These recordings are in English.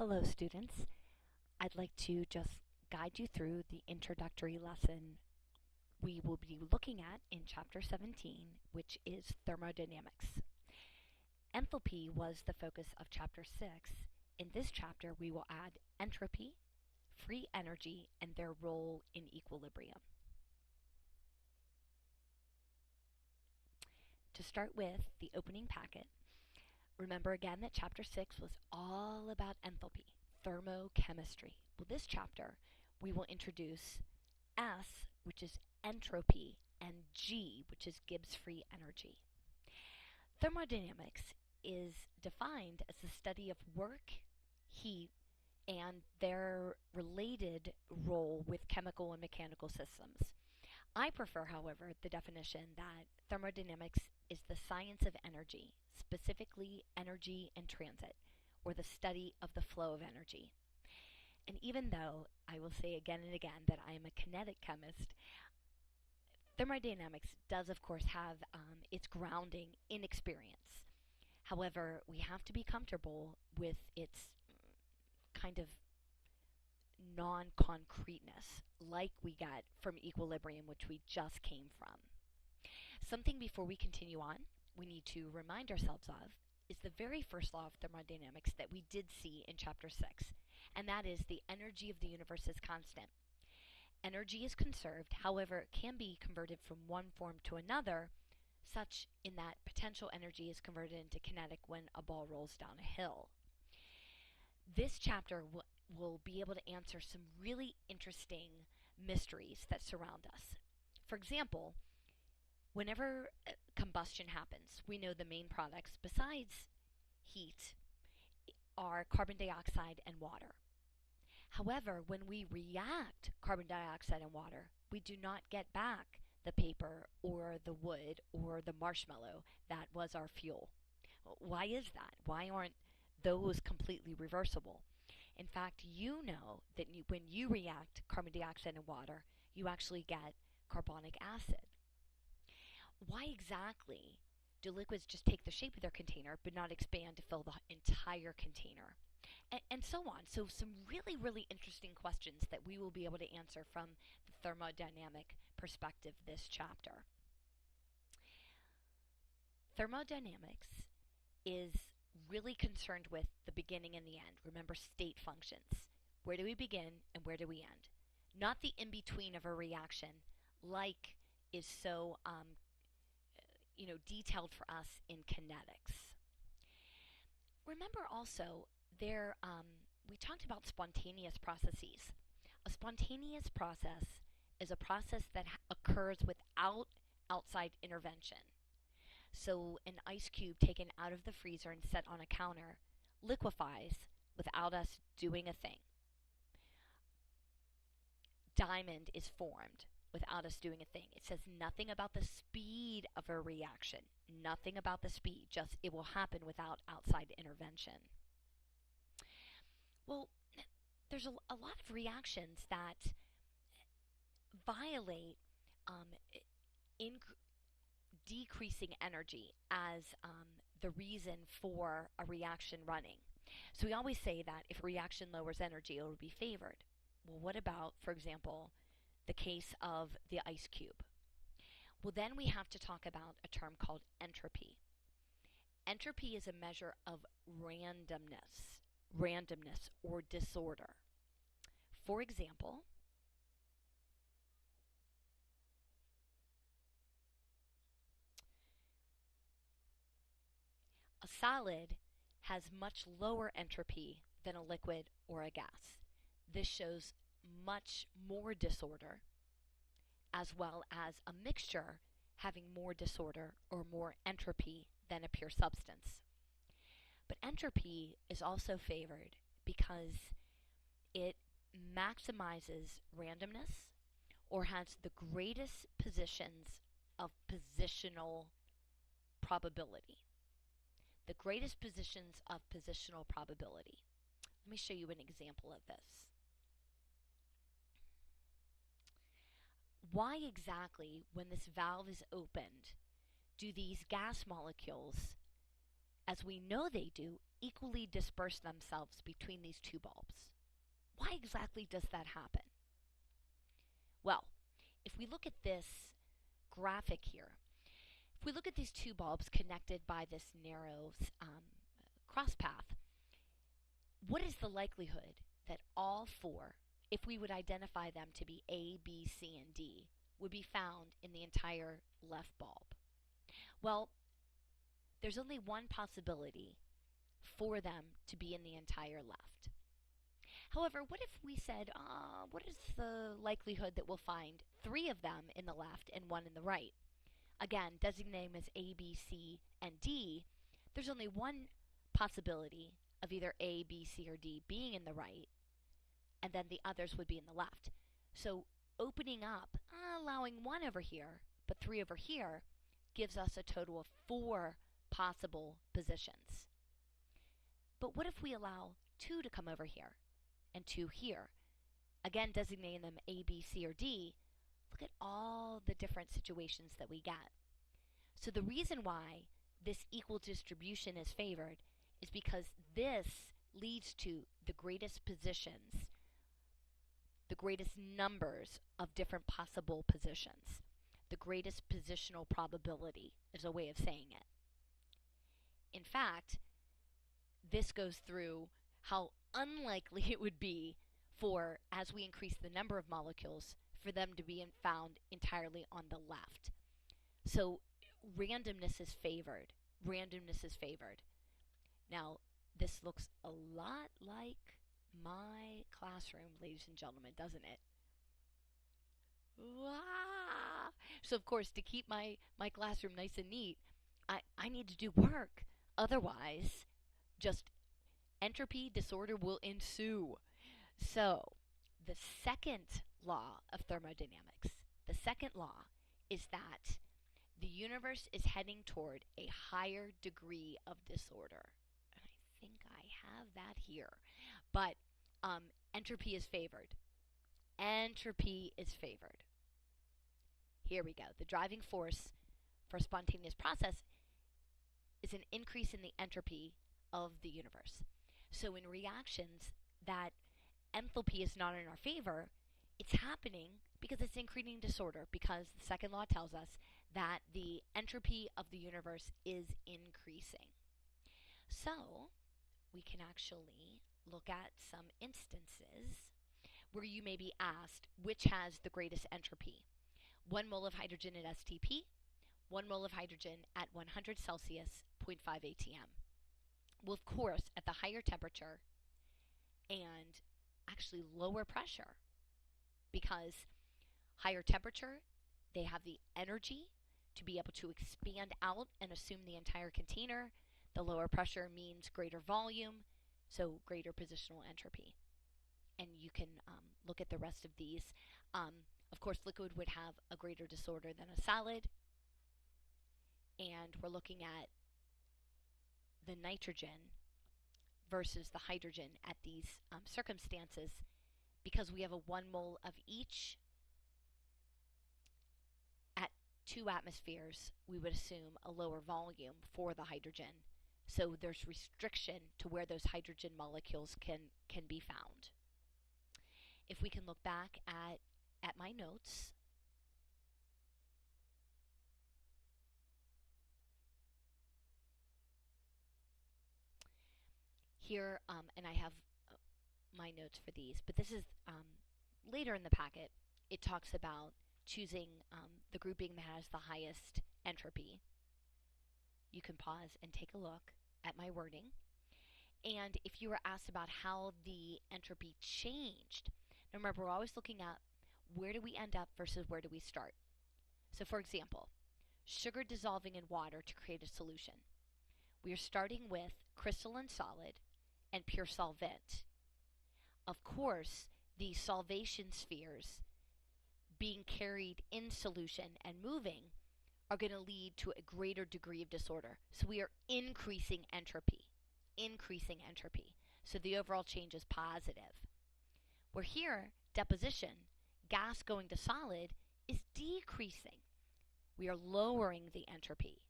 Hello, students. I'd like to just guide you through the introductory lesson we will be looking at in Chapter 17, which is Thermodynamics. Enthalpy was the focus of Chapter 6. In this chapter, we will add entropy, free energy, and their role in equilibrium. To start with the opening packet, remember again that Chapter 6 was all about enthalpy, thermochemistry. Well, this chapter, we will introduce S, which is entropy, and G, which is Gibbs free energy. Thermodynamics is defined as the study of work, heat, and their related role with chemical and mechanical systems. I prefer, however, the definition that thermodynamics is the science of energy, specifically energy in transit, or the study of the flow of energy. And even though I will say again and again that I am a kinetic chemist, thermodynamics does, of course, have its grounding in experience. However, we have to be comfortable with its kind of non-concreteness, like we got from equilibrium, which we just came from. Something before we continue on, we need to remind ourselves of is the very first law of thermodynamics that we did see in Chapter 6, and that is the energy of the universe is constant. Energy is conserved, however, it can be converted from one form to another, such in that potential energy is converted into kinetic when a ball rolls down a hill. This chapter will be able to answer some really interesting mysteries that surround us. For example, whenever combustion happens, we know the main products, besides heat, are carbon dioxide and water. However, when we react carbon dioxide and water, we do not get back the paper or the wood or the marshmallow that was our fuel. Why is that? Why aren't those completely reversible? In fact, you know that when you react carbon dioxide and water, you actually get carbonic acid. Why exactly do liquids just take the shape of their container but not expand to fill the entire container? And so on. So some really, really interesting questions that we will be able to answer from the thermodynamic perspective this chapter. Thermodynamics is really concerned with the beginning and the end. Remember state functions. Where do we begin and where do we end? Not the in-between of a reaction like is so detailed for us in kinetics. Remember also we talked about spontaneous processes. A spontaneous process is a process that occurs without outside intervention. So an ice cube taken out of the freezer and set on a counter liquefies without us doing a thing. Diamond is formed without us doing a thing. It says nothing about the speed of a reaction. Nothing about the speed, just it will happen without outside intervention. Well, there's a lot of reactions that violate decreasing energy as the reason for a reaction running. So we always say that if a reaction lowers energy, it will be favored. Well, what about, for example, the case of the ice cube? Well, then we have to talk about a term called entropy. Entropy is a measure of randomness or disorder. For example, a solid has much lower entropy than a liquid or a gas. This shows much more disorder, as well as a mixture having more disorder or more entropy than a pure substance. But entropy is also favored because it maximizes randomness or has the greatest positions of positional probability. The greatest positions of positional probability. Let me show you an example of this. Why exactly, when this valve is opened, do these gas molecules as we know they do, equally disperse themselves between these two bulbs. Why exactly does that happen? Well, if we look at this graphic here, if we look at these two bulbs connected by this narrow cross path, what is the likelihood that all four, if we would identify them to be A, B, C, and D, would be found in the entire left bulb? Well, there's only one possibility for them to be in the entire left. However, what if we said, what is the likelihood that we'll find three of them in the left and one in the right? Again, designating them as A, B, C, and D, there's only one possibility of either A, B, C, or D being in the right, and then the others would be in the left. So opening up, allowing one over here, but three over here, gives us a total of 4 possible positions. But what if we allow 2 to come over here and 2 here? Again, designating them A, B, C, or D, look at all the different situations that we get. So the reason why this equal distribution is favored is because this leads to the greatest positions, the greatest numbers of different possible positions. The greatest positional probability is a way of saying it. In fact, this goes through how unlikely it would be for, as we increase the number of molecules, for them to be found entirely on the left. So randomness is favored. Randomness is favored. Now, this looks a lot like my classroom, ladies and gentlemen, doesn't it? Wow. So, of course, to keep my classroom nice and neat, I need to do work. Otherwise, just entropy disorder will ensue. So, the second law of thermodynamics, the second law is that the universe is heading toward a higher degree of disorder. And I think I have that here. But entropy is favored. Entropy is favored. Here we go. The driving force for a spontaneous process is an increase in the entropy of the universe. So in reactions that enthalpy is not in our favor, it's happening because it's increasing disorder, because the second law tells us that the entropy of the universe is increasing. So we can actually look at some instances where you may be asked which has the greatest entropy. 1 mole of hydrogen at STP, 1 mole of hydrogen at 100 Celsius, 0.5 atm. Well, of course, at the higher temperature and actually lower pressure, because higher temperature, they have the energy to be able to expand out and assume the entire container. The lower pressure means greater volume, so greater positional entropy. And you can look at the rest of these. Of course, liquid would have a greater disorder than a solid. And we're looking at the nitrogen versus the hydrogen at these circumstances. Because we have a 1 mole of each at 2 atmospheres, we would assume a lower volume for the hydrogen. So there's restriction to where those hydrogen molecules can be found. If we can look back at my notes, here, and I have my notes for these, but this is later in the packet. It talks about choosing the grouping that has the highest entropy. You can pause and take a look at my wording. And if you were asked about how the entropy changed, now remember, we're always looking at where do we end up versus where do we start. So for example, sugar dissolving in water to create a solution. We are starting with crystalline solid and pure solvent. Of course, the solvation spheres being carried in solution and moving are going to lead to a greater degree of disorder. So we are increasing entropy. So the overall change is positive. Where here, deposition, gas going to solid, is decreasing. We are lowering the entropy.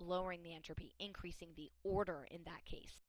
lowering the entropy, increasing the order in that case.